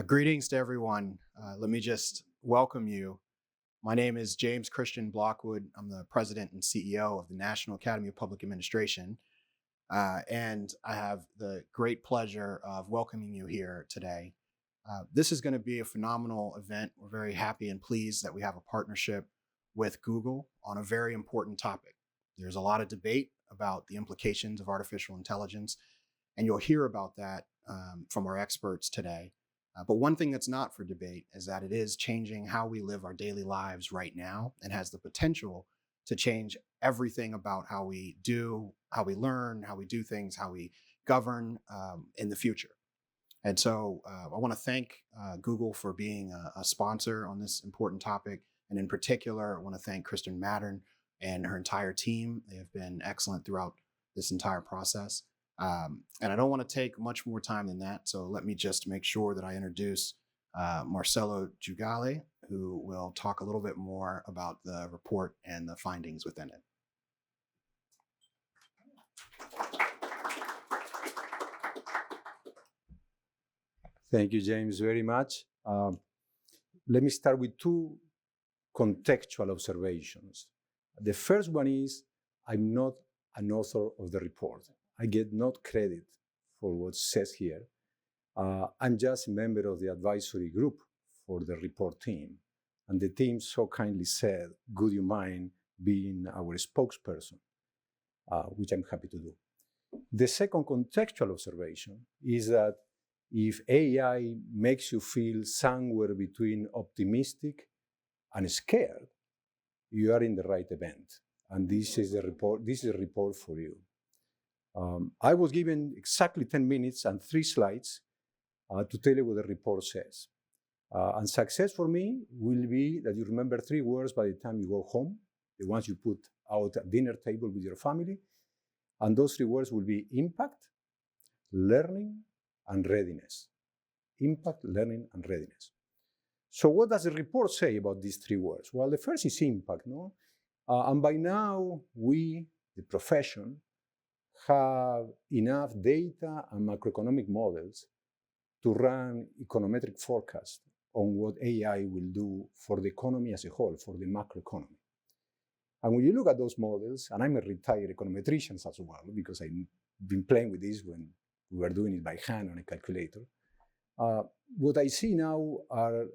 Greetings to everyone. Let me just welcome you. My name is James Christian Blockwood. I'm the president and CEO of the National Academy of Public Administration. And I have the great pleasure of welcoming you here today. This is going to be a phenomenal event. We're very happy and pleased that we have a partnership with Google on a very important topic. There's a lot of debate about the implications of artificial intelligence, and you'll hear about that from our experts today. But one thing that's not for debate is that it is changing how we live our daily lives right now and has the potential to change everything about how we do, how we learn, how we do things, how we govern in the future. And so I want to thank Google for being a sponsor on this important topic. And in particular, I want to thank Kristen Mattern and her entire team. They have been excellent throughout this entire process. And I don't want to take much more time than that. So let me just make sure that I introduce Marcelo Giugale, who will talk a little bit more about the report and the findings within it. Thank you, James, very much. Let me start with two contextual observations. The first one is, I'm not an author of the report. I get not credit for what says here. I'm just a member of the advisory group for the report team. And the team so kindly said, would you mind being our spokesperson, which I'm happy to do. The second contextual observation is that if AI makes you feel somewhere between optimistic and scared, you are in the right event. And this is a report for you. I was given exactly 10 minutes and 3 slides to tell you what the report says. And success for me will be that you remember 3 words by the time you go home, the ones you put out at dinner table with your family. And those 3 words will be impact, learning, and readiness. Impact, learning, and readiness. So what does the report say about these 3 words? Well, the first is impact, no? And by now, we, the profession, have enough data and macroeconomic models to run econometric forecasts on what AI will do for the economy as a whole, for the macroeconomy. And when you look at those models, and I'm a retired econometrician as well, because I've been playing with this when we were doing it by hand on a calculator, what I see now are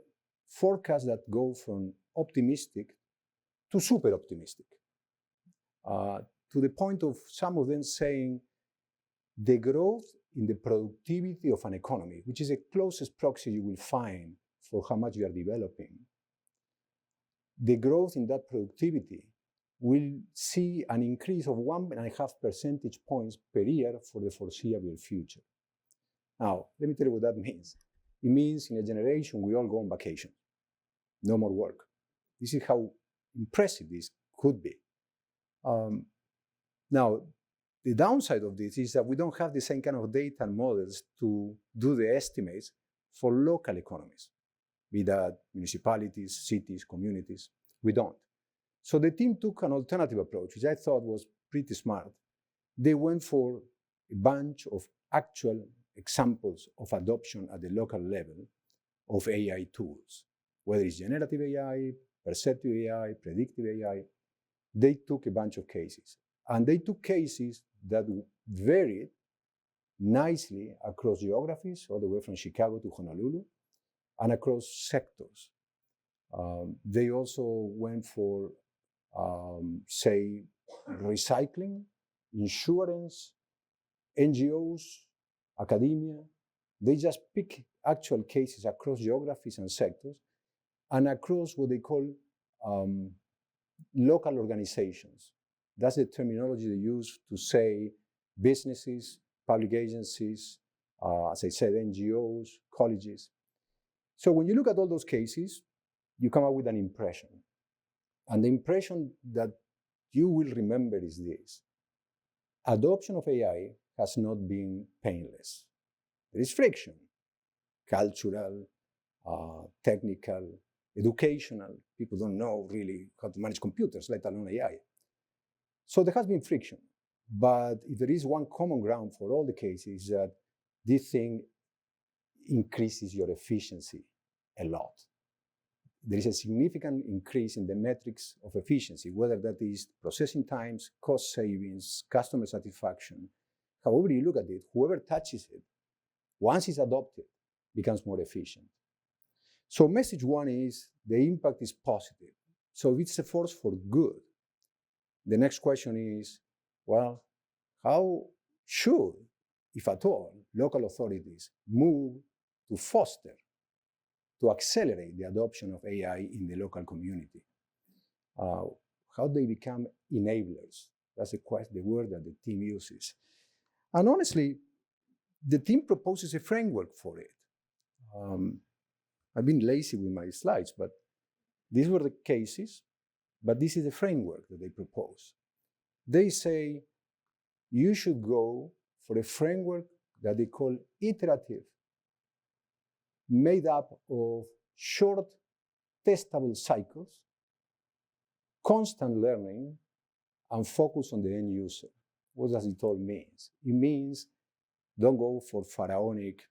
forecasts that go from optimistic to super optimistic, to the point of some of them saying the growth in the productivity of an economy, which is the closest proxy you will find for how much you are developing, the growth in that productivity will see an increase of 1.5 percentage points per year for the foreseeable future. Now, let me tell you what that means. It means in a generation, we all go on vacation. No more work. This is how impressive this could be. Now, the downside of this is that we don't have the same kind of data and models to do the estimates for local economies, be that municipalities, cities, communities. We don't. So the team took an alternative approach, which I thought was pretty smart. They went for a bunch of actual examples of adoption at the local level of AI tools, whether it's generative AI, perceptive AI, predictive AI. They took a bunch of cases. And they took cases that varied nicely across geographies, all the way from Chicago to Honolulu, and across sectors. They also went for, say, recycling, insurance, NGOs, academia. They just pick actual cases across geographies and sectors, and across what they call local organizations. That's the terminology they use to say businesses, public agencies, as I said, NGOs, colleges. So when you look at all those cases, you come up with an impression. And the impression that you will remember is this. Adoption of AI has not been painless. There is friction, cultural, technical, educational. People don't know really how to manage computers, let alone AI. So there has been friction. But if there is one common ground for all the cases, that this thing increases your efficiency a lot. There is a significant increase in the metrics of efficiency, whether that is processing times, cost savings, customer satisfaction. However you look at it, whoever touches it, once it's adopted, becomes more efficient. So message one is the impact is positive. So if it's a force for good, the next question is, well, how should, if at all, local authorities move to foster, to accelerate the adoption of AI in the local community? How they become enablers? That's the word that the team uses. And honestly, the team proposes a framework for it. I've been lazy with my slides, but these were the cases, but this is the framework that they propose. They say you should go for a framework that they call iterative, made up of short, testable cycles, constant learning, and focus on the end user. What does it all mean? It means don't go for pharaonic,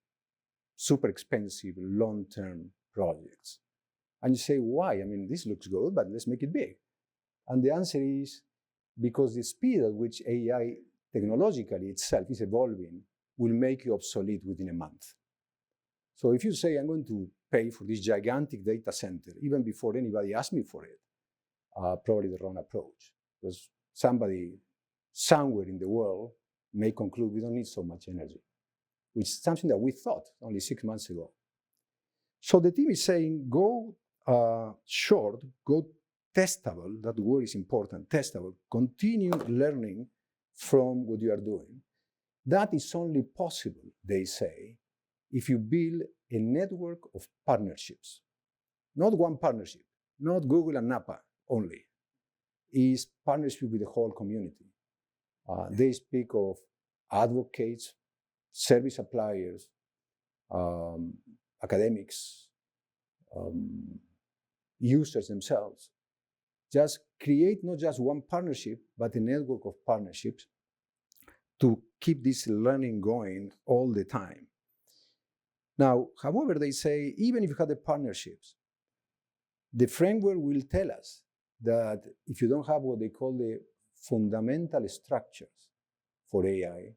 super expensive, long-term projects. And you say, why? I mean, this looks good, but let's make it big. And the answer is because the speed at which AI technologically itself is evolving will make you obsolete within a month. So if you say, I'm going to pay for this gigantic data center, even before anybody asks me for it, probably the wrong approach. Because somebody somewhere in the world may conclude we don't need so much energy, which is something that we thought only 6 months ago. So the team is saying, go short, go testable, that word is important, testable, continue learning from what you are doing. That is only possible, they say, if you build a network of partnerships. Not one partnership, not Google and Napa only, is partnership with the whole community. They speak of advocates, service suppliers, academics, users themselves. Just create not just one partnership, but a network of partnerships to keep this learning going all the time. Now, however, they say, even if you have the partnerships, the framework will tell us that if you don't have what they call the fundamental structures for AI,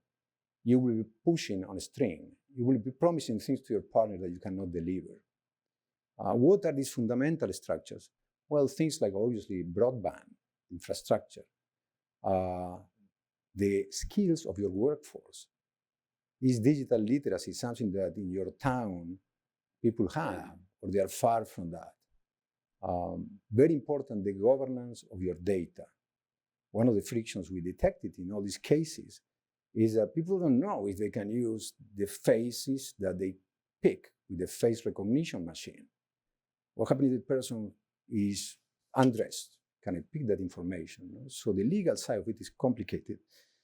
you will be pushing on a string. You will be promising things to your partner that you cannot deliver. What are these fundamental structures? Well, things like obviously broadband, infrastructure, the skills of your workforce. Is digital literacy something that in your town people have, or they are far from that? Very important, the governance of your data. One of the frictions we detected in all these cases is that people don't know if they can use the faces that they pick with the face recognition machine. What happens if the person is undressed? Can I pick that information? So the legal side of it is complicated.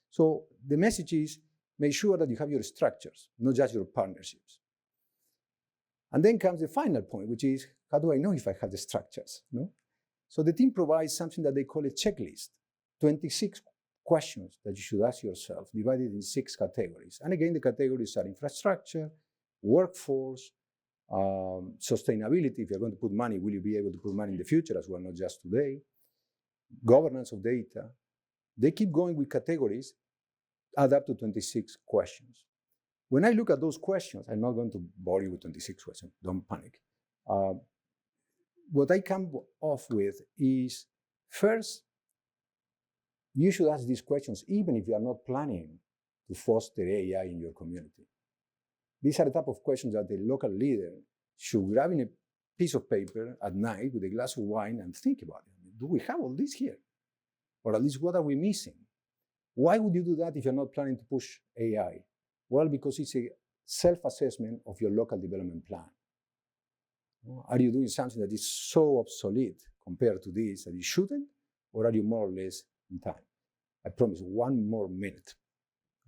So the message is, make sure that you have your structures, not just your partnerships. And then comes the final point, which is, how do I know if I have the structures? No? So the team provides something that they call a checklist, 26 questions that you should ask yourself, divided in 6 categories. And again, the categories are infrastructure, workforce, sustainability. If you're going to put money, will you be able to put money in the future as well, not just today? Governance of data. They keep going with categories, add up to 26 questions. When I look at those questions, I'm not going to bore you with 26 questions, don't panic. What I come off with is, first, you should ask these questions even if you are not planning to foster AI in your community. These are the type of questions that the local leader should grab in a piece of paper at night with a glass of wine and think about it. Do we have all this here? Or at least what are we missing? Why would you do that if you're not planning to push AI? Well, because it's a self-assessment of your local development plan. Are you doing something that is so obsolete compared to this that you shouldn't? Or are you more or less in time? I promise 1 more minute.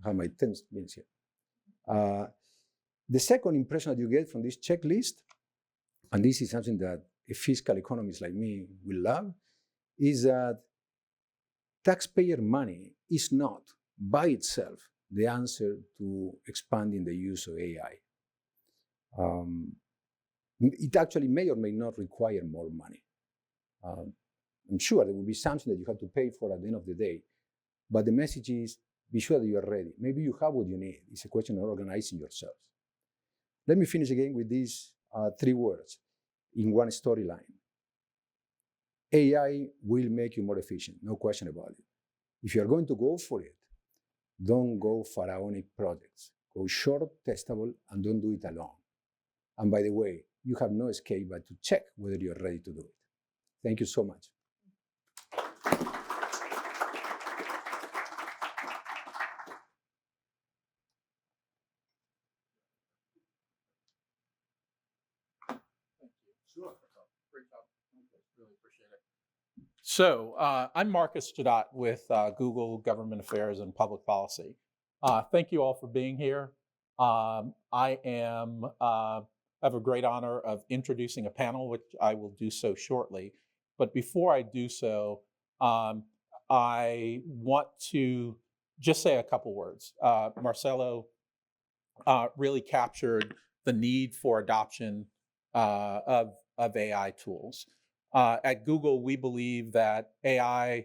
I have my 10 minutes here. The second impression that you get from this checklist, and this is something that a fiscal economist like me will love, is that taxpayer money is not by itself the answer to expanding the use of AI. It actually may or may not require more money. I'm sure there will be something that you have to pay for at the end of the day, but the message is, be sure that you are ready. Maybe you have what you need. It's a question of organizing yourselves. Let me finish again with these 3 words in one storyline. AI will make you more efficient, no question about it. If you are going to go for it, don't go pharaonic projects. Go short, testable, and don't do it alone. And by the way, you have no escape but to check whether you're ready to do it. Thank you so much. Sure. Great job. Really appreciate it. So I'm Marcus Jadotte with Google Government Affairs and Public Policy. Thank you all for being here. I have a great honor of introducing a panel, which I will do so shortly. But before I do so, I want to just say a couple words. Marcelo really captured the need for adoption of AI tools. At Google, we believe that AI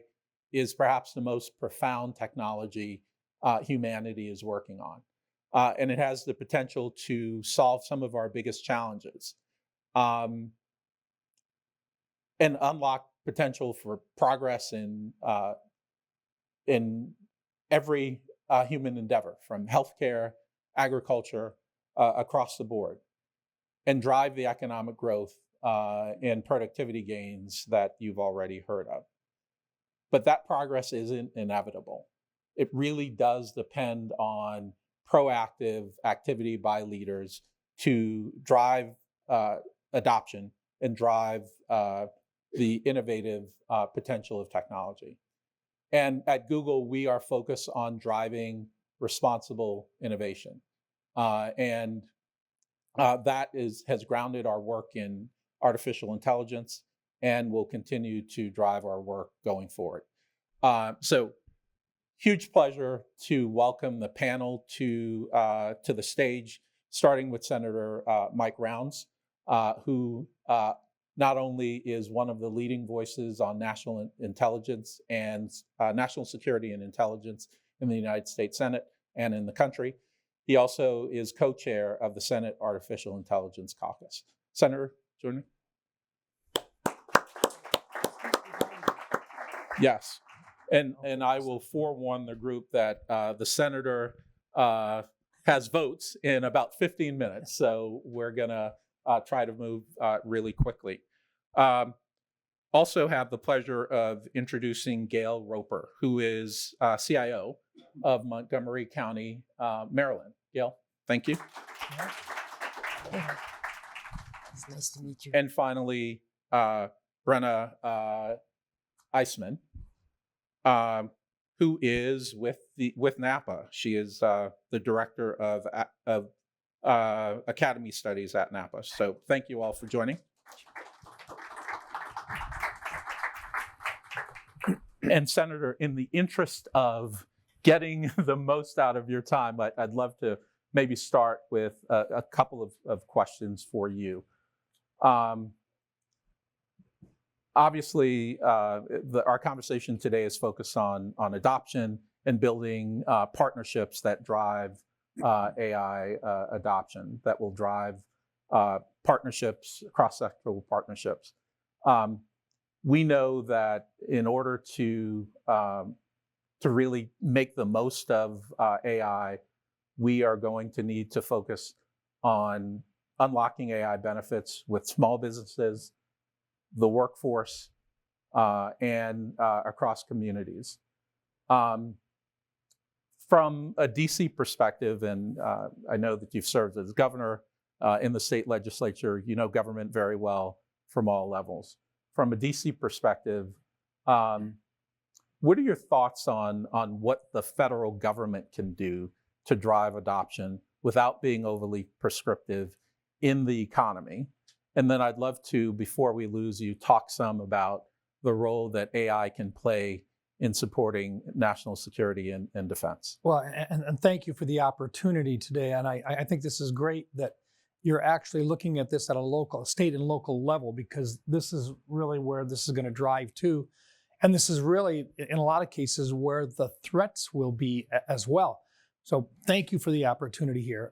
is perhaps the most profound technology humanity is working on. And it has the potential to solve some of our biggest challenges and unlock potential for progress in every human endeavor, from healthcare, agriculture, across the board, and drive the economic growth and productivity gains that you've already heard of. But that progress isn't inevitable. It really does depend on proactive activity by leaders to drive adoption and drive the innovative potential of technology. And at Google, we are focused on driving responsible innovation. And that has grounded our work in artificial intelligence and will continue to drive our work going forward. So huge pleasure to welcome the panel to the stage, starting with Senator Mike Rounds, who not only is one of the leading voices on national intelligence and national security and intelligence in the United States Senate and in the country, he also is co-chair of the Senate Artificial Intelligence Caucus. Senator, join me. Yes, and I will forewarn the group that the senator has votes in about 15 minutes, so we're gonna try to move really quickly. Also have the pleasure of introducing Gail Roper, who is CIO of Montgomery County, Maryland. Gail, thank you. It's nice to meet you. And finally, Brenna Isman, who is with NAPA. She is the director of Academy Studies at NAPA. So thank you all for joining. And Senator, in the interest of getting the most out of your time, I'd love to maybe start with a couple of questions for you. Obviously, our conversation today is focused on adoption and building partnerships that drive AI adoption, that will drive partnerships, cross-sectoral partnerships. We know that in order to really make the most of AI, we are going to need to focus on unlocking AI benefits with small businesses, the workforce, and across communities. From a DC perspective, and I know that you've served as governor in the state legislature, you know government very well from all levels. From a DC perspective, what are your thoughts on what the federal government can do to drive adoption without being overly prescriptive in the economy? And then I'd love to, before we lose you, talk some about the role that AI can play in supporting national security and defense. Well, and thank you for the opportunity today. And I think this is great that you're actually looking at this at a local, state and local level, because this is really where this is going to drive to. And this is really, in a lot of cases, where the threats will be as well. So thank you for the opportunity here.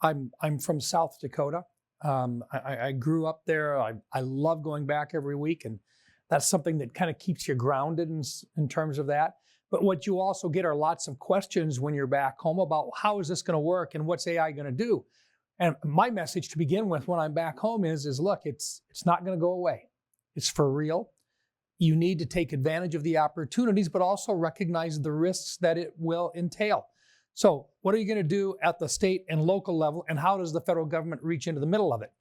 I'm from South Dakota. I grew up there. I love going back every week, and that's something that kind of keeps you grounded in terms of that. But what you also get are lots of questions when you're back home about how is this going to work and what's AI going to do? And my message to begin with when I'm back home is look, it's not going to go away. It's for real. You need to take advantage of the opportunities, but also recognize the risks that it will entail. So what are you going to do at the state and local level, and how does the federal government reach into the middle of it?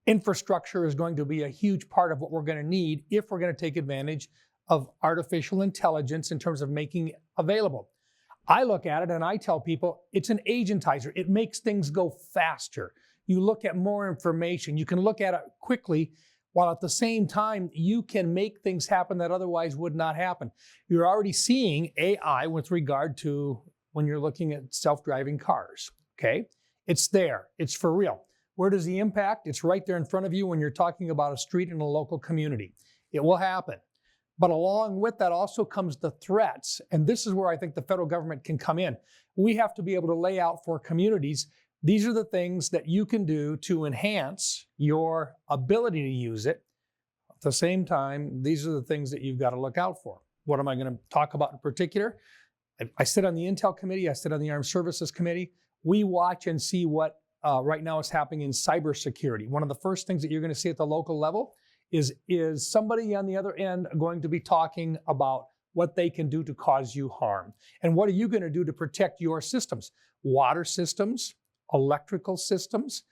Infrastructure is going to be a huge part of what we're going to need if we're going to take advantage of artificial intelligence in terms of making it available. I look at it and I tell people it's an agentizer. It makes things go faster. You look at more information. You can look at it quickly, while at the same time, you can make things happen that otherwise would not happen. You're already seeing AI with regard to when you're looking at self-driving cars, okay? It's there. It's for real. Where does the impact? It's right there in front of you when you're talking about a street in a local community. It will happen. But along with that also comes the threats. And this is where I think the federal government can come in. We have to be able to lay out for communities, these are the things that you can do to enhance your ability to use it. At the same time, these are the things that you've got to look out for. What am I going to talk about in particular? I sit on the Intel Committee. I sit on the Armed Services Committee. We watch and see what right now is happening in cybersecurity. One of the first things that you're going to see at the local level is somebody on the other end going to be talking about what they can do to cause you harm. And what are you going to do to protect your systems? Water systems, electrical systems,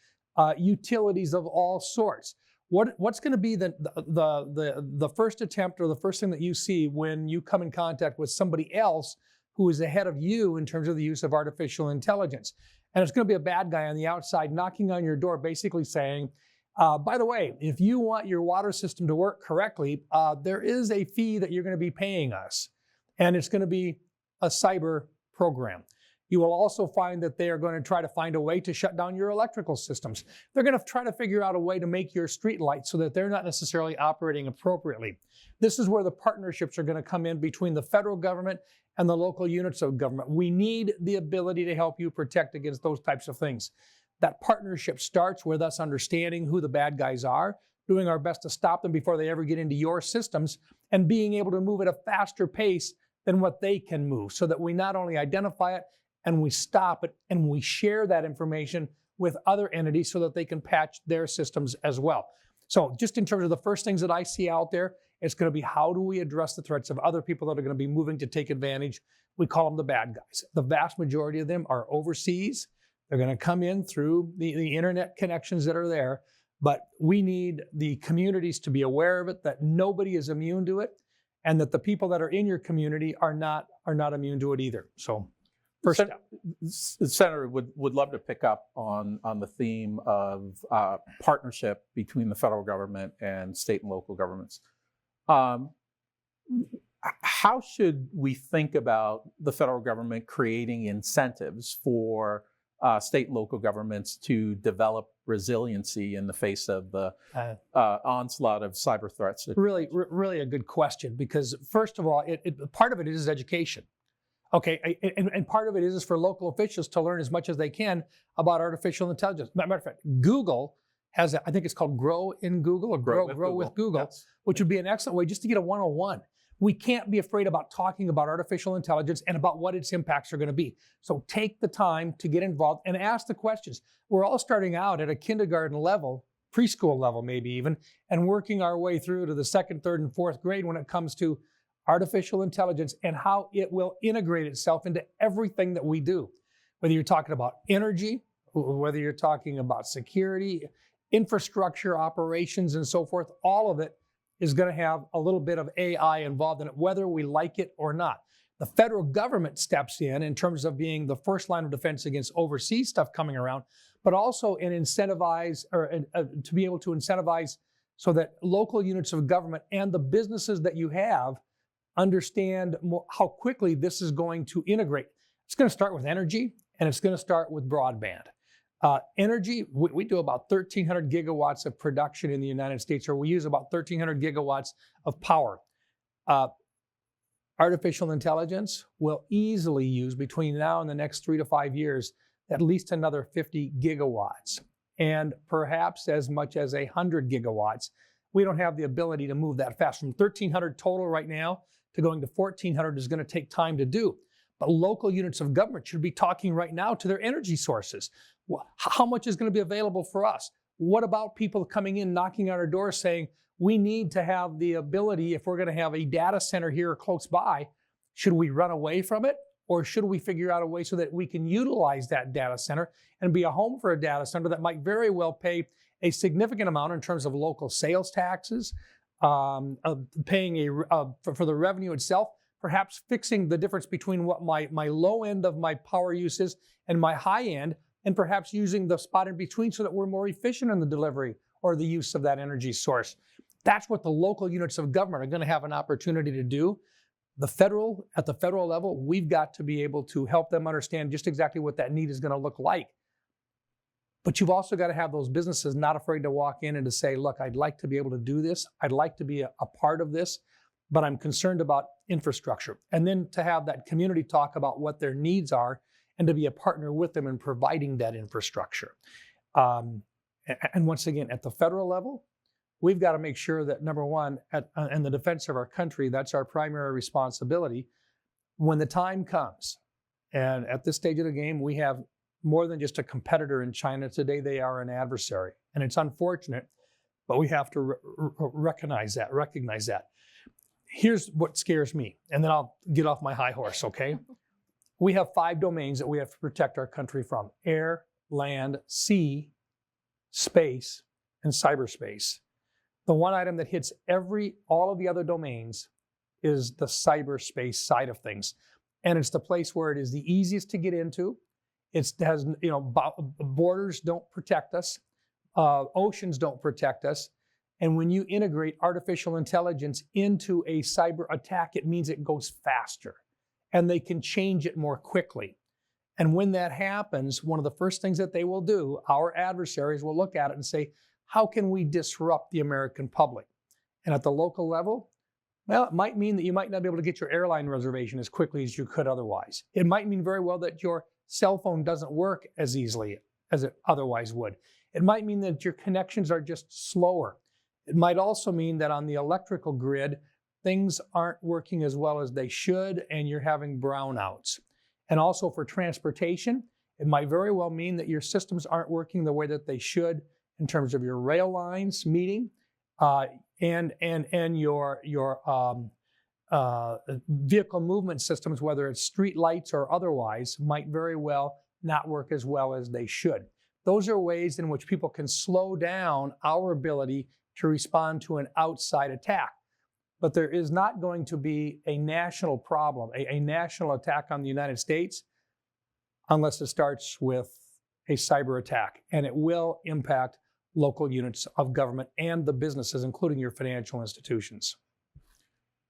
utilities of all sorts. What's going to be the first attempt or the first thing that you see when you come in contact with somebody else who is ahead of you in terms of the use of artificial intelligence? And it's going to be a bad guy on the outside knocking on your door, basically saying, by the way, if you want your water system to work correctly, there is a fee that you're going to be paying us. And it's going to be a cyber program. You will also find that they are going to try to find a way to shut down your electrical systems. They're going to try to figure out a way to make your street lights so that they're not necessarily operating appropriately. This is where the partnerships are going to come in between the federal government and the local units of government. We need the ability to help you protect against those types of things. That partnership starts with us understanding who the bad guys are, doing our best to stop them before they ever get into your systems, and being able to move at a faster pace than what they can move, so that we not only identify it and we stop it and we share that information with other entities so that they can patch their systems as well. So just in terms of the first things that I see out there, it's going to be how do we address the threats of other people that are going to be moving to take advantage. We call them the bad guys. The vast majority of them are overseas. They're going to come in through the internet connections that are there, but we need the communities to be aware of it, that nobody is immune to it, and that the people that are in your community are not immune to it either. So first step. Senator would love to pick up on the theme of partnership between the federal government and state and local governments. How should we think about the federal government creating incentives for state and local governments to develop resiliency in the face of the onslaught of cyber threats? Really a good question, because first of all, part of it is education. Okay, and part of it is for local officials to learn as much as they can about artificial intelligence. Matter of fact, Google has, I think it's called Grow in Google or Grow with Google, yes, which would be an excellent way just to get a 101. We can't be afraid about talking about artificial intelligence and about what its impacts are going to be. So take the time to get involved and ask the questions. We're all starting out at a kindergarten level, preschool level maybe even, and working our way through to the second, third, and fourth grade when it comes to artificial intelligence and how it will integrate itself into everything that we do. Whether you're talking about energy, whether you're talking about security, infrastructure, operations, and so forth, all of it is going to have a little bit of AI involved in it, whether we like it or not. The federal government steps in terms of being the first line of defense against overseas stuff coming around, but also to be able to incentivize so that local units of government and the businesses that you have understand how quickly this is going to integrate. It's going to start with energy, and it's going to start with broadband. Energy, we do about 1,300 gigawatts of production in the United States, or we use about 1,300 gigawatts of power. Artificial intelligence will easily use, between now and the next 3 to 5 years, at least another 50 gigawatts, and perhaps as much as 100 gigawatts. We don't have the ability to move that fast. From 1,300 total right now to going to 1,400 is going to take time to do. But local units of government should be talking right now to their energy sources. How much is going to be available for us? What about people coming in, knocking on our door saying, we need to have the ability, if we're going to have a data center here close by, should we run away from it? Or should we figure out a way so that we can utilize that data center and be a home for a data center that might very well pay a significant amount in terms of local sales taxes, paying for the revenue itself, perhaps fixing the difference between what my low end of my power use is and my high end, and perhaps using the spot in between so that we're more efficient in the delivery or the use of that energy source. That's what the local units of government are going to have an opportunity to do. At the federal level, we've got to be able to help them understand just exactly what that need is going to look like. But you've also got to have those businesses not afraid to walk in and to say, look, I'd like to be able to do this. I'd like to be a part of this, but I'm concerned about infrastructure. And then to have that community talk about what their needs are and to be a partner with them in providing that infrastructure. And once again, at the federal level, we've got to make sure that, number one, in the defense of our country, that's our primary responsibility. When the time comes, and at this stage of the game, we have more than just a competitor in China. Today, they are an adversary. And it's unfortunate, but we have to recognize that. Here's what scares me, and then I'll get off my high horse, okay? We have 5 domains that we have to protect our country from: air, land, sea, space, and cyberspace. The one item that hits all of the other domains is the cyberspace side of things. And it's the place where it is the easiest to get into. It has, borders don't protect us. Oceans don't protect us. And when you integrate artificial intelligence into a cyber attack, it means it goes faster and they can change it more quickly. And when that happens, one of the first things that they will do, our adversaries will look at it and say, how can we disrupt the American public? And at the local level, well, it might mean that you might not be able to get your airline reservation as quickly as you could otherwise. It might mean very well that your cell phone doesn't work as easily as it otherwise would. It might mean that your connections are just slower. It might also mean that on the electrical grid, things aren't working as well as they should, and you're having brownouts. And also for transportation, it might very well mean that your systems aren't working the way that they should in terms of your rail lines meeting, and your vehicle movement systems, whether it's street lights or otherwise, might very well not work as well as they should. Those are ways in which people can slow down our ability to respond to an outside attack. But there is not going to be a national problem, a national attack on the United States, unless it starts with a cyber attack. And it will impact local units of government and the businesses, including your financial institutions.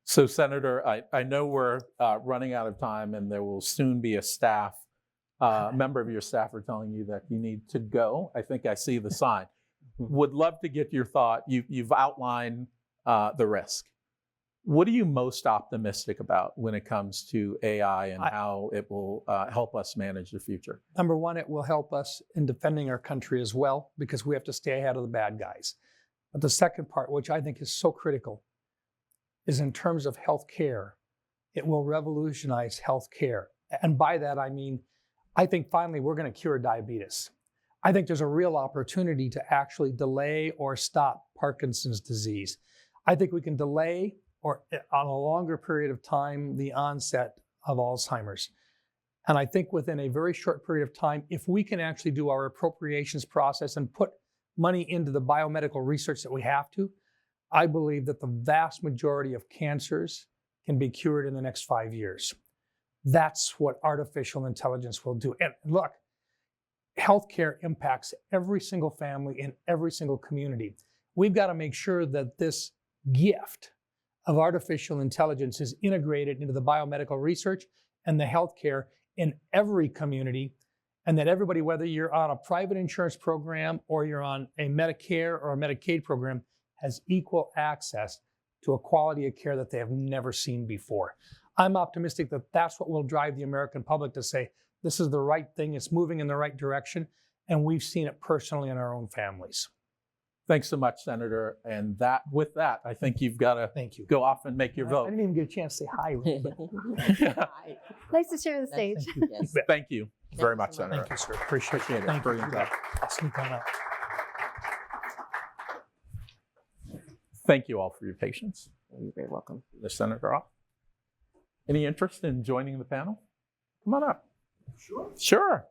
So, Senator, I know we're running out of time, and there will soon be a member of your staff are telling you that you need to go. I think I see the sign. Would love to get your thought. You've outlined the risk. What are you most optimistic about when it comes to AI and how it will help us manage the future? Number one, it will help us in defending our country as well, because we have to stay ahead of the bad guys. But the second part, which I think is so critical, is in terms of healthcare. It will revolutionize healthcare. And by that, I mean, I think finally we're going to cure diabetes. I think there's a real opportunity to actually delay or stop Parkinson's disease. I think we can delay, or on a longer period of time, the onset of Alzheimer's. And I think within a very short period of time, if we can actually do our appropriations process and put money into the biomedical research that we have to, I believe that the vast majority of cancers can be cured in the next 5 years. That's what artificial intelligence will do. And look, healthcare impacts every single family in every single community. We've got to make sure that this gift of artificial intelligence is integrated into the biomedical research and the healthcare in every community. and that everybody, whether you're on a private insurance program or you're on a Medicare or a Medicaid program, has equal access to a quality of care that they have never seen before. I'm optimistic that that's what will drive the American public to say, this is the right thing, it's moving in the right direction, and we've seen it personally in our own families. Thanks so much, Senator. And with that, I think you've got to Thank you. go off and make your I vote. didn't even get a chance to say hi. Nice to share the stage. Thank you. Yes. Thank you very you much, so much. Senator. Thank you, sir. Appreciate Appreciate it. Thank you. Brilliant job. I'll sneak on out. Thank you all for your patience. You're very welcome. The Senator off. Any interest in joining the panel? Come on up. Sure.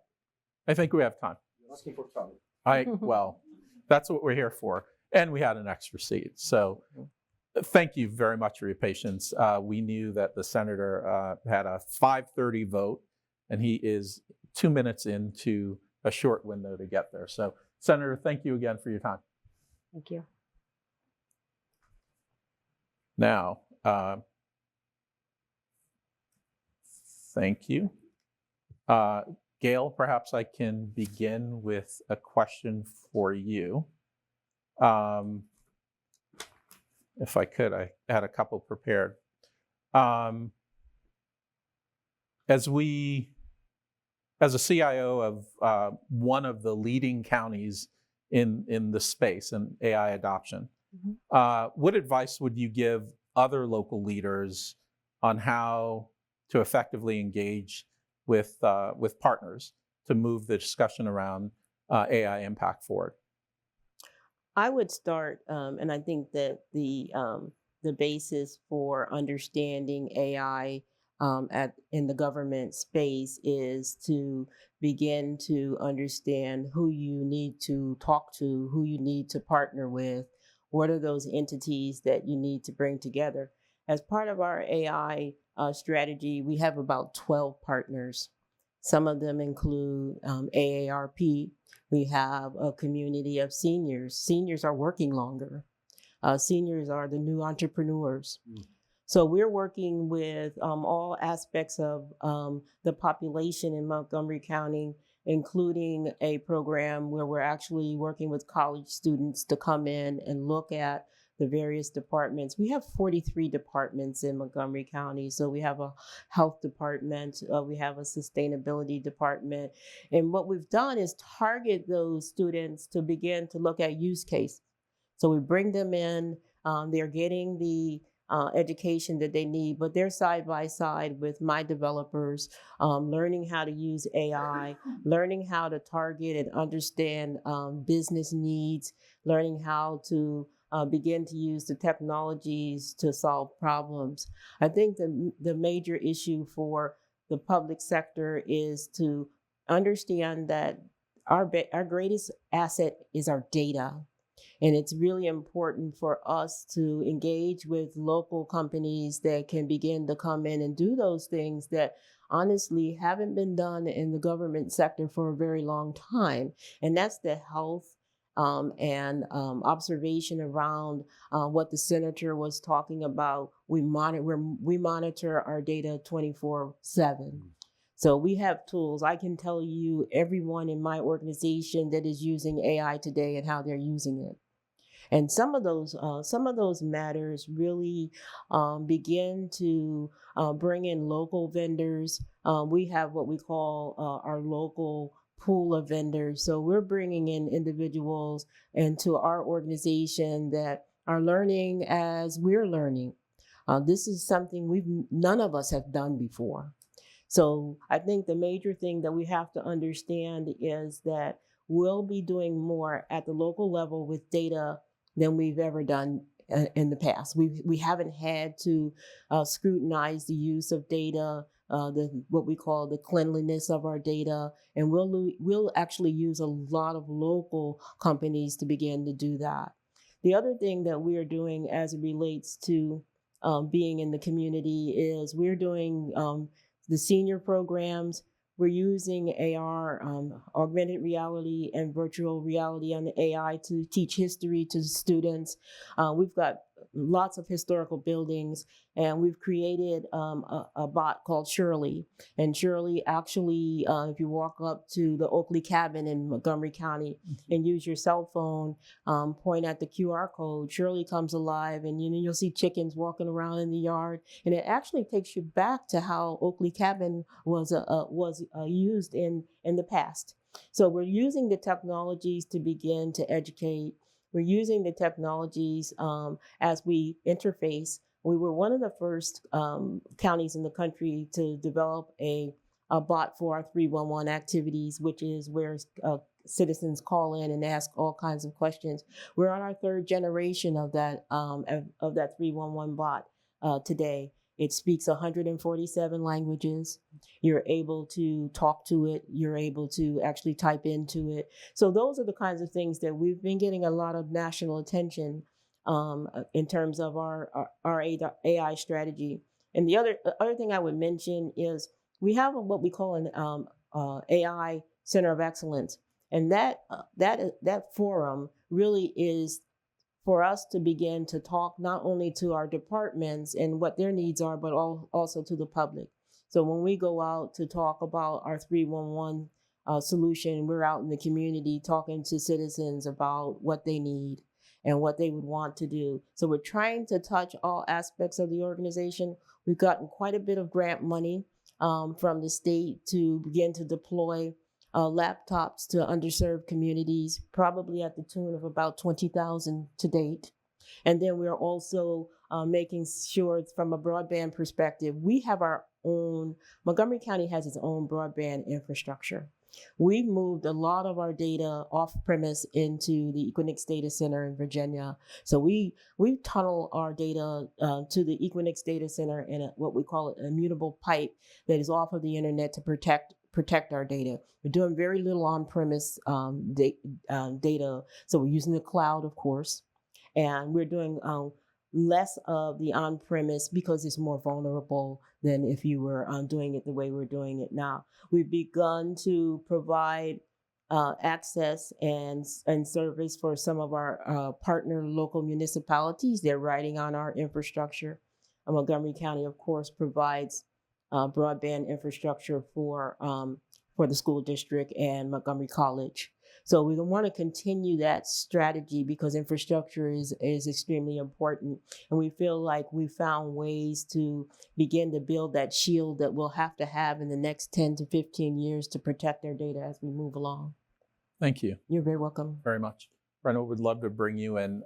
I think we have time. You're asking for trouble. Well, that's what we're here for. And we had an extra seat. So thank you very much for your patience. We knew that the Senator had a 5:30 vote, and he is 2 minutes into a short window to get there. So, Senator, thank you again for your time. Thank you. Now, thank you. Gail, perhaps I can begin with a question for you. If I could, I had a couple prepared. As a CIO of one of the leading counties in the space in AI adoption, what advice would you give other local leaders on how to effectively engage with partners to move the discussion around AI impact forward? I would start, and I think that the basis for understanding AI in the government space is to begin to understand who you need to talk to, who you need to partner with, what are those entities that you need to bring together. As part of our AI strategy, we have about 12 partners. Some of them include AARP. We have a community of seniors. Seniors are working longer. Seniors are the new entrepreneurs. So we're working with all aspects of the population in Montgomery County, including a program where we're actually working with college students to come in and look at the various departments. We have 43 departments in Montgomery County. So we have a health department, we have a sustainability department. And what we've done is target those students to begin to look at use case. So we bring them in, they're getting the education that they need, but they're side by side with my developers, learning how to use AI, learning how to target and understand business needs, learning how to begin to use the technologies to solve problems. I think the major issue for the public sector is to understand that our greatest asset is our data. And it's really important for us to engage with local companies that can begin to come in and do those things that honestly haven't been done in the government sector for a very long time. And that's the health and observation around what the senator was talking about. We monitor our data 24/7. So we have tools. I can tell you everyone in my organization that is using AI today and how they're using it. And some of those matters really begin to bring in local vendors. We have what we call our local pool of vendors. So we're bringing in individuals into our organization that are learning as we're learning. This is something none of us have done before. So I think the major thing that we have to understand is that we'll be doing more at the local level with data than we've ever done in the past. We haven't had to scrutinize the use of data, what we call the cleanliness of our data, and we'll actually use a lot of local companies to begin to do that. The other thing that we are doing as it relates to being in the community is we're doing the senior programs. We're using AR, augmented reality and virtual reality on the AI to teach history to students. We've got lots of historical buildings, and we've created a bot called Shirley. And Shirley actually, if you walk up to the Oakley cabin in Montgomery County and use your cell phone, point at the QR code, Shirley comes alive, and you'll see chickens walking around in the yard, and it actually takes you back to how Oakley cabin was used in the past. So we're using the technologies to begin to educate. We're using the technologies as we interface. We were one of the first counties in the country to develop a bot for our 311 activities, which is where citizens call in and ask all kinds of questions. We're on our third generation of that 311 bot today. It speaks 147 languages. You're able to talk to it. You're able to actually type into it. So those are the kinds of things that we've been getting a lot of national attention in terms of our AI strategy. And the other thing I would mention is we have what we call an AI Center of Excellence, and that forum really is for us to begin to talk not only to our departments and what their needs are, but also to the public. So when we go out to talk about our 311 solution, we're out in the community talking to citizens about what they need and what they would want to do. So we're trying to touch all aspects of the organization. We've gotten quite a bit of grant money from the state to begin to deploy laptops to underserved communities, probably at the tune of about 20,000 to date. And then we're also making sure from a broadband perspective, we have our own, Montgomery County has its own broadband infrastructure. We've moved a lot of our data off premise into the Equinix data center in Virginia. So we tunnel our data to the Equinix data center in what we call an immutable pipe that is off of the internet to protect our data. We're doing very little on-premise data. So we're using the cloud, of course, and we're doing less of the on-premise because it's more vulnerable than if you were doing it the way we're doing it now. We've begun to provide access and service for some of our partner local municipalities. They're riding on our infrastructure. Montgomery County, of course, provides broadband infrastructure for the school district and Montgomery College. So we want to continue that strategy because infrastructure is extremely important. And we feel like we found ways to begin to build that shield that we'll have to have in the next 10 to 15 years to protect our data as we move along. Thank you. You're very welcome. Very much. Brenna, would love to bring you in.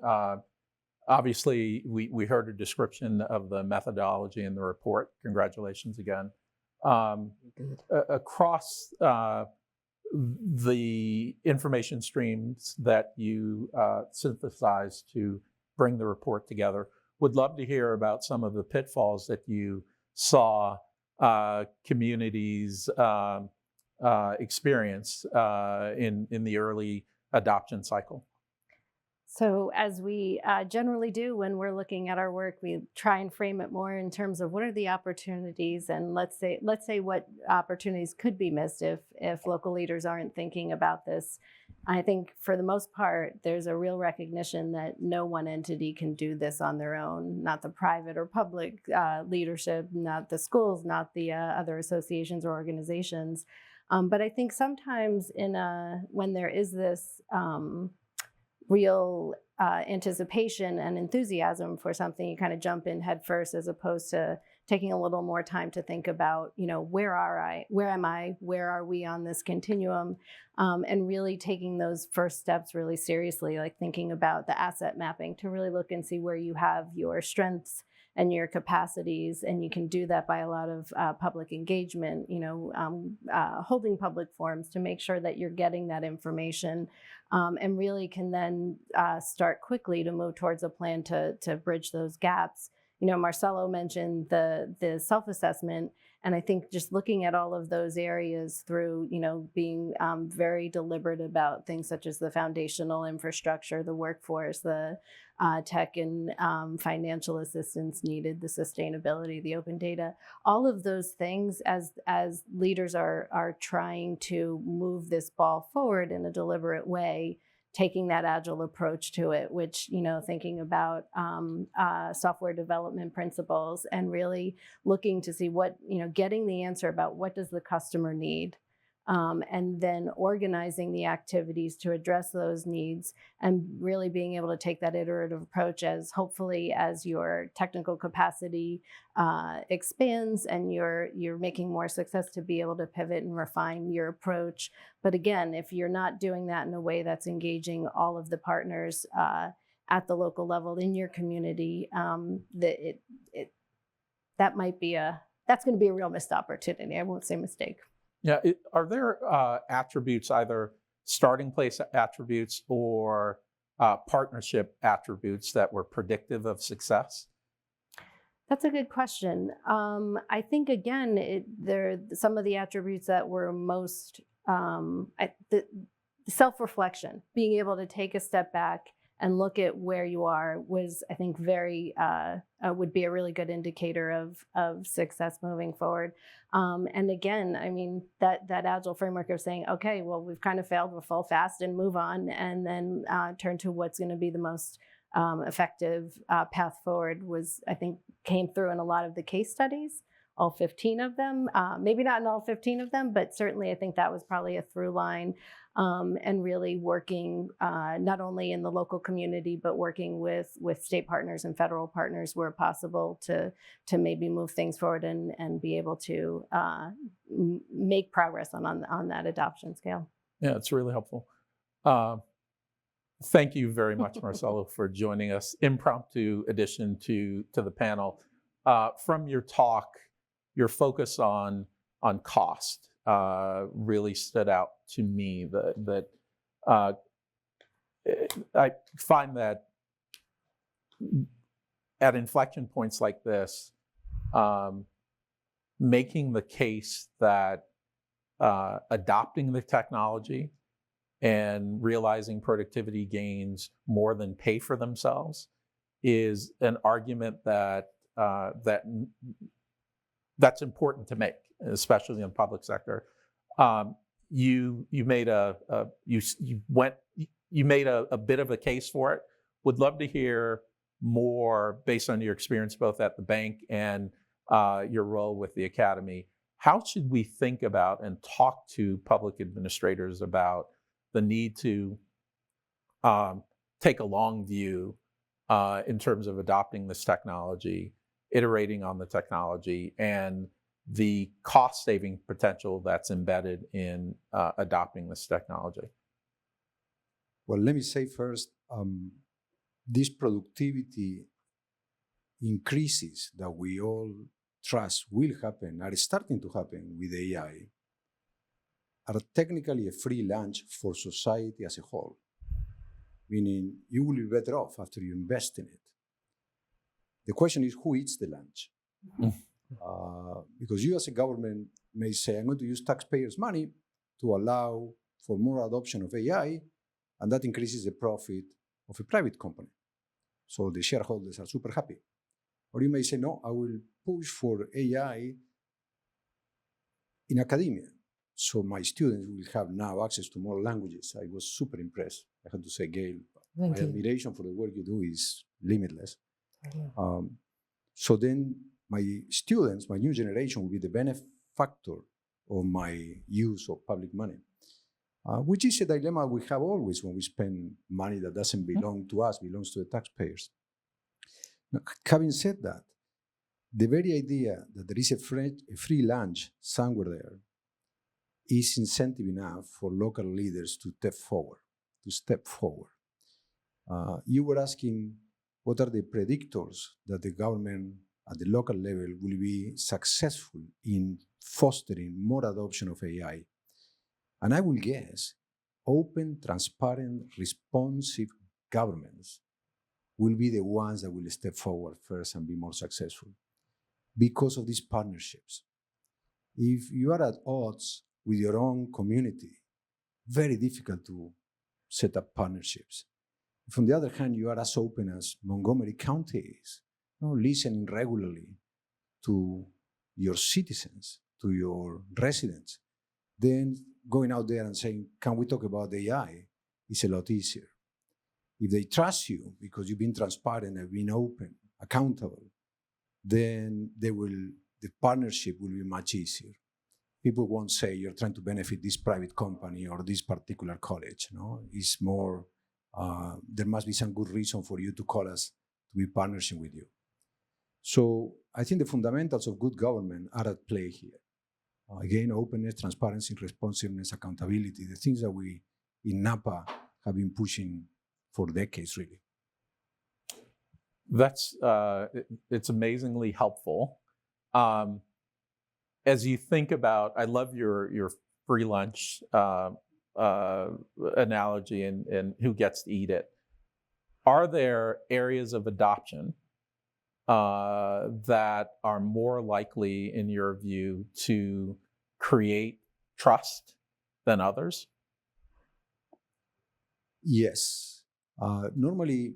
Obviously, we heard a description of the methodology in the report. Congratulations again. Across the information streams that you synthesized to bring the report together, would love to hear about some of the pitfalls that you saw communities experience in the early adoption cycle. So as we generally do when we're looking at our work, we try and frame it more in terms of what are the opportunities, and let's say what opportunities could be missed if local leaders aren't thinking about this. I think for the most part, there's a real recognition that no one entity can do this on their own, not the private or public leadership, not the schools, not the other associations or organizations. But I think sometimes when there is this real anticipation and enthusiasm for something, you kind of jump in head first as opposed to taking a little more time to think about, where am I, where are we on this continuum, and really taking those first steps really seriously, like thinking about the asset mapping to really look and see where you have your strengths and your capacities, and you can do that by a lot of public engagement, holding public forums to make sure that you're getting that information, and really can then start quickly to move towards a plan to bridge those gaps. Marcelo mentioned the self-assessment, and I think just looking at all of those areas through, being very deliberate about things such as the foundational infrastructure, the workforce, the tech and financial assistance needed, the sustainability, the open data, all of those things as leaders are trying to move this ball forward in a deliberate way taking that agile approach to it, which, thinking about software development principles and really looking to see what, getting the answer about what does the customer need, and then organizing the activities to address those needs, and really being able to take that iterative approach as hopefully as your technical capacity expands and you're making more success to be able to pivot and refine your approach. But again, if you're not doing that in a way that's engaging all of the partners at the local level in your community, that's going to be a real missed opportunity. I won't say mistake. Yeah. Are there attributes, either starting place attributes or partnership attributes, that were predictive of success? That's a good question. I think, again, there are some of the attributes that were most the self-reflection, being able to take a step back and look at where you are was, I think, very would be a really good indicator of success moving forward. And again, I mean, that agile framework of saying, okay, well, we've kind of failed, we'll fall fast and move on, and then turn to what's going to be the most effective path forward was, I think, came through in a lot of the case studies, all 15 of them. Maybe not in all 15 of them, but certainly I think that was probably a through line. And really working not only in the local community, but working with state partners and federal partners where possible to maybe move things forward and be able to make progress on that adoption scale. Yeah, it's really helpful. Thank you very much, Marcelo, for joining us. Impromptu addition to the panel. From your talk, your focus on cost really stood out to me. That I find that at inflection points like this, making the case that adopting the technology and realizing productivity gains more than pay for themselves is an argument that's important to make, especially in the public sector. You made a bit of a case for it. Would love to hear more based on your experience both at the bank and your role with the Academy. How should we think about and talk to public administrators about the need to take a long view in terms of adopting this technology, iterating on the technology, and the cost-saving potential that's embedded in adopting this technology? Well, let me say first, these productivity increases that we all trust will happen, are starting to happen with AI, are technically a free lunch for society as a whole, meaning you will be better off after you invest in it. The question is, who eats the lunch? Because you as a government may say, I'm going to use taxpayers' money to allow for more adoption of AI, and that increases the profit of a private company. So the shareholders are super happy. Or you may say, no, I will push for AI in academia. So my students will have now access to more languages. I was super impressed. I had to say, Gail, my admiration for the work you do is limitless. So then my students, my new generation, will be the benefactor of my use of public money, which is a dilemma we have always when we spend money that doesn't belong to us, belongs to the taxpayers. Now, having said that, the very idea that there is a free lunch somewhere there is incentive enough for local leaders to step forward. You were asking, what are the predictors that the government at the local level will be successful in fostering more adoption of AI? And I will guess open, transparent, responsive governments will be the ones that will step forward first and be more successful because of these partnerships. If you are at odds with your own community, very difficult to set up partnerships. If on the other hand, you are as open as Montgomery County is, listening regularly to your citizens, to your residents, then going out there and saying, can we talk about AI? it's a lot easier. If they trust you because you've been transparent and been open, accountable, then the partnership will be much easier. People won't say you're trying to benefit this private company or this particular college. No, it's more, there must be some good reason for you to call us to be partnering with you. So I think the fundamentals of good government are at play here. Again, openness, transparency, responsiveness, accountability, the things that we in Napa have been pushing for decades, really. That's it's amazingly helpful. As you think about, I love your free lunch analogy and who gets to eat it. Are there areas of adoption that are more likely, in your view, to create trust than others? Yes. Normally,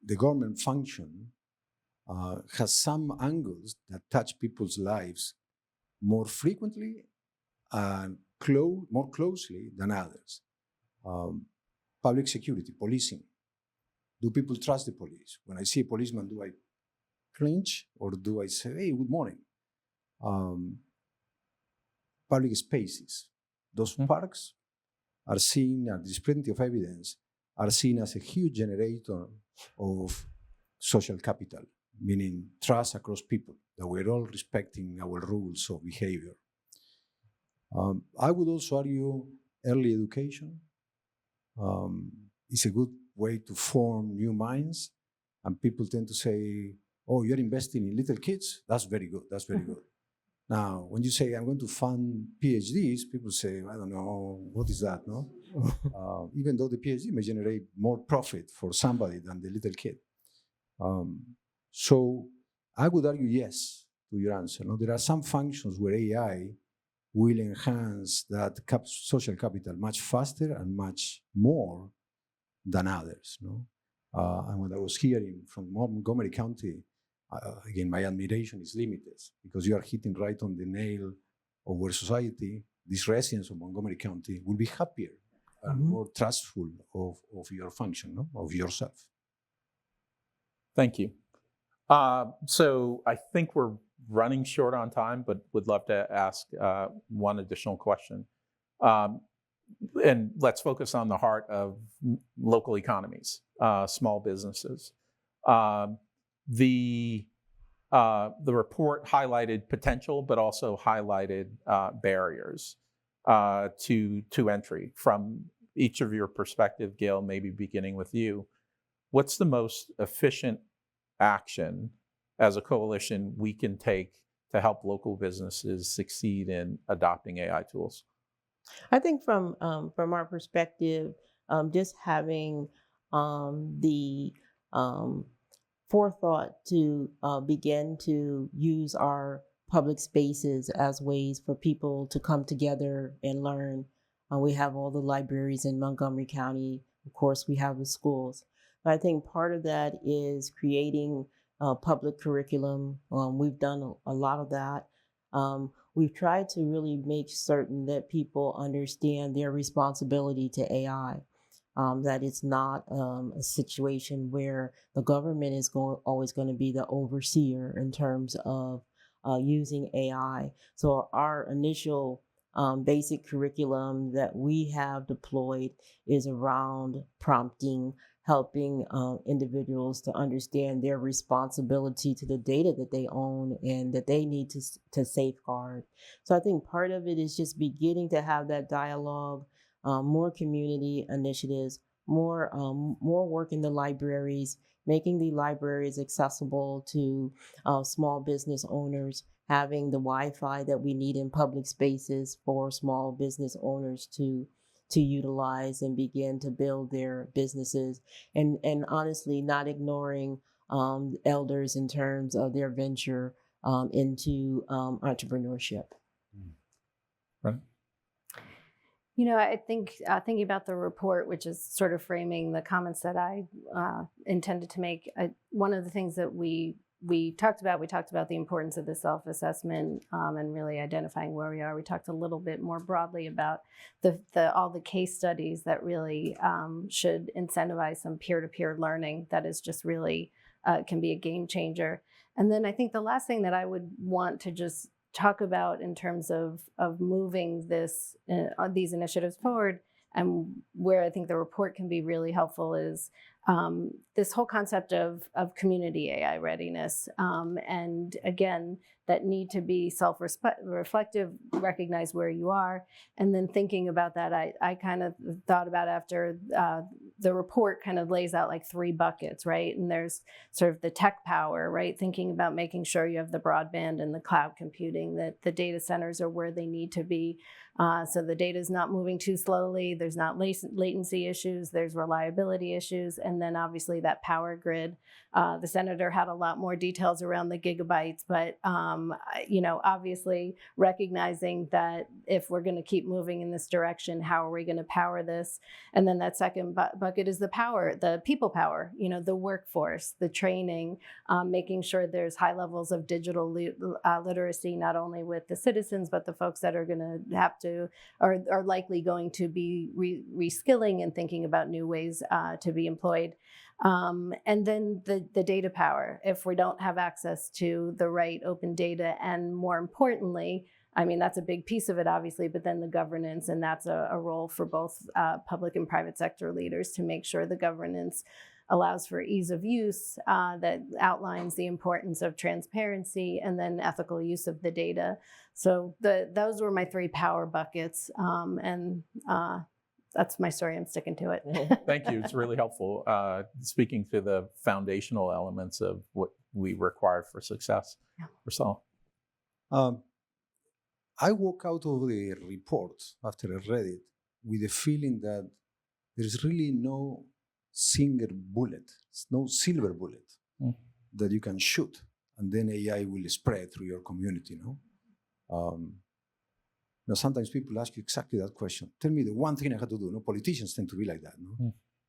the government function has some angles that touch people's lives more frequently and more closely than others. Public security, policing. Do people trust the police? When I see a policeman, do I cringe or do I say, hey, good morning? Public spaces. Those parks are seen, and there's plenty of evidence, are seen as a huge generator of social capital, meaning trust across people, that we're all respecting our rules of behavior. I would also argue early education is a good way to form new minds, and people tend to say, oh, you're investing in little kids? That's very good, that's very good. Now, when you say, I'm going to fund PhDs, people say, I don't know, what is that, no? Even though the PhD may generate more profit for somebody than the little kid. So I would argue yes to your answer. No? There are some functions where AI will enhance that social capital much faster and much more than others. No? And when I was hearing from Montgomery County, again, my admiration is limited because you are hitting right on the nail of where society, these residents of Montgomery County, will be happier and more trustful of your function, no? Of yourself. Thank you. So I think we're running short on time, but would love to ask one additional question. And let's focus on the heart of local economies, small businesses. The report highlighted potential, but also highlighted barriers to entry. From each of your perspective, Gail, maybe beginning with you, what's the most efficient action as a coalition we can take to help local businesses succeed in adopting AI tools? I think from our perspective, just having the forethought to begin to use our public spaces as ways for people to come together and learn. We have all the libraries in Montgomery County. Of course, we have the schools. But I think part of that is creating public curriculum. We've done a lot of that. We've tried to really make certain that people understand their responsibility to AI. That it's not a situation where the government is always going to be the overseer in terms of using AI. So our initial basic curriculum that we have deployed is around prompting, helping individuals to understand their responsibility to the data that they own and that they need to safeguard. So I think part of it is just beginning to have that dialogue. More community initiatives, more work in the libraries, making the libraries accessible to small business owners, having the Wi-Fi that we need in public spaces for small business owners to utilize and begin to build their businesses, and honestly not ignoring elders in terms of their venture into entrepreneurship. Right. You know, I think thinking about the report, which is sort of framing the comments that I intended to make, one of the things that we we talked about the importance of the self-assessment and really identifying where we are. We talked a little bit more broadly about all the case studies that really should incentivize some peer-to-peer learning that is just really can be a game changer. And then I think the last thing that I would want to just talk about in terms of moving these initiatives forward, and where I think the report can be really helpful, is this whole concept of community AI readiness. And again, that need to be self-reflective, recognize where you are, and then thinking about that, I kind of thought about after the report kind of lays out like 3 buckets, right? And there's sort of the tech power, right? Thinking about making sure you have the broadband and the cloud computing, that the data centers are where they need to be. So the data is not moving too slowly. There's not latency issues. There's reliability issues. And then obviously that power grid. The senator had a lot more details around the gigabytes, but obviously recognizing that if we're going to keep moving in this direction, how are we going to power this? And then that second bucket is the people power, the workforce, the training, making sure there's high levels of digital literacy, not only with the citizens, but the folks that are going to have to, or are likely going to be reskilling and thinking about new ways to be employed. And then the data power, if we don't have access to the right open data, and more importantly, I mean, that's a big piece of it, obviously, but then the governance, and that's a role for both public and private sector leaders to make sure the governance allows for ease of use, that outlines the importance of transparency, and then ethical use of the data. So those were my 3 power buckets, and that's my story. I'm sticking to it. Thank you. It's really helpful. Speaking to the foundational elements of what we require for success. Yeah. Marcelo. I walk out of the report after I read it with the feeling that there's really no single bullet, no silver bullet that you can shoot, and then AI will spread through your community. Sometimes people ask you exactly that question. Tell me the one thing I had to do. Politicians tend to be like that.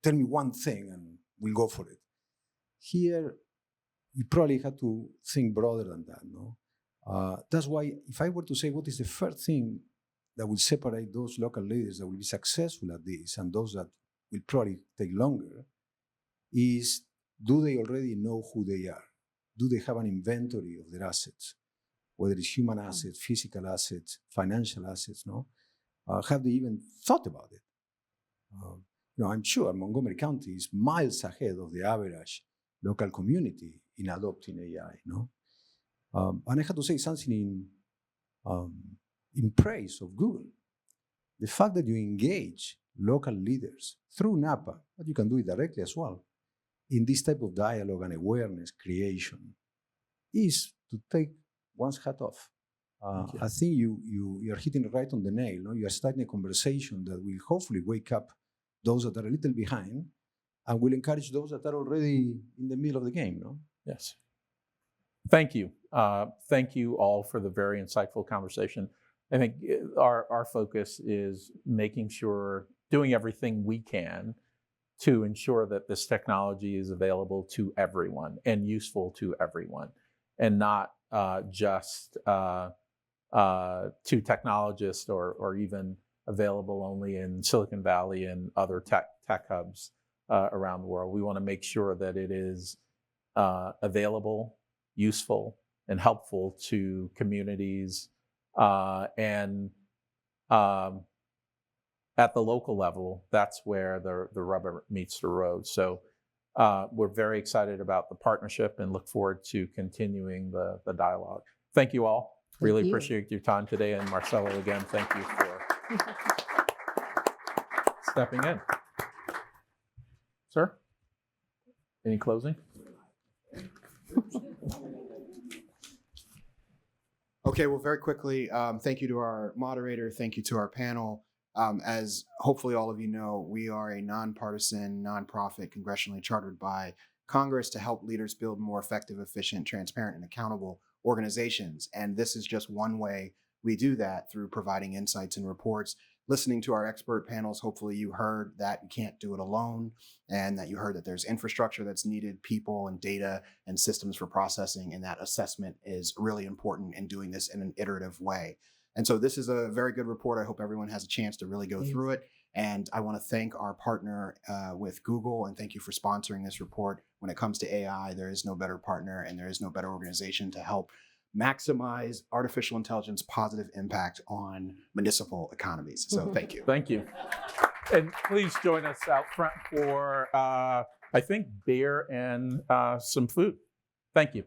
Tell me one thing and we'll go for it. Here, you probably have to think broader than that. That's why if I were to say what is the first thing that will separate those local leaders that will be successful at this and those that will probably take longer, is, do they already know who they are? Do they have an inventory of their assets? Whether it's human assets, physical assets, financial assets, have they even thought about it? I'm sure Montgomery County is miles ahead of the average local community in adopting AI, And I have to say something in praise of Google. The fact that you engage local leaders through NAPA, but you can do it directly as well, in this type of dialogue and awareness creation, is to take one's hat off. I think you're hitting it right on the nail. You are starting a conversation that will hopefully wake up those that are a little behind and will encourage those that are already in the middle of the game. Yes. Thank you. Thank you all for the very insightful conversation. I think our focus is making sure, doing everything we can to ensure that this technology is available to everyone and useful to everyone, and not just to technologists or even available only in Silicon Valley and other tech hubs around the world. We want to make sure that it is available, useful, and helpful to communities and at the local level. That's where the rubber meets the road. So we're very excited about the partnership and look forward to continuing the dialogue. Thank you all. Really appreciate your time today. And Marcelo, again, thank you for stepping in. Sir, any closing? Okay, well, very quickly, thank you to our moderator. Thank you to our panel. As hopefully all of you know, we are a nonpartisan, nonprofit, congressionally chartered by Congress to help leaders build more effective, efficient, transparent, and accountable organizations. And this is just one way we do that, through providing insights and reports listening to our expert panels, hopefully you heard that you can't do it alone, and that you heard that there's infrastructure that's needed, people and data and systems for processing, and that assessment is really important in doing this in an iterative way. And so this is a very good report. I hope everyone has a chance to really go through it. And I want to thank our partner with Google, and thank you for sponsoring this report. When it comes to AI, there is no better partner and there is no better organization to help maximize artificial intelligence positive impact on municipal economies. So thank you. Thank you. And please join us out front for, I think, beer and some food. Thank you.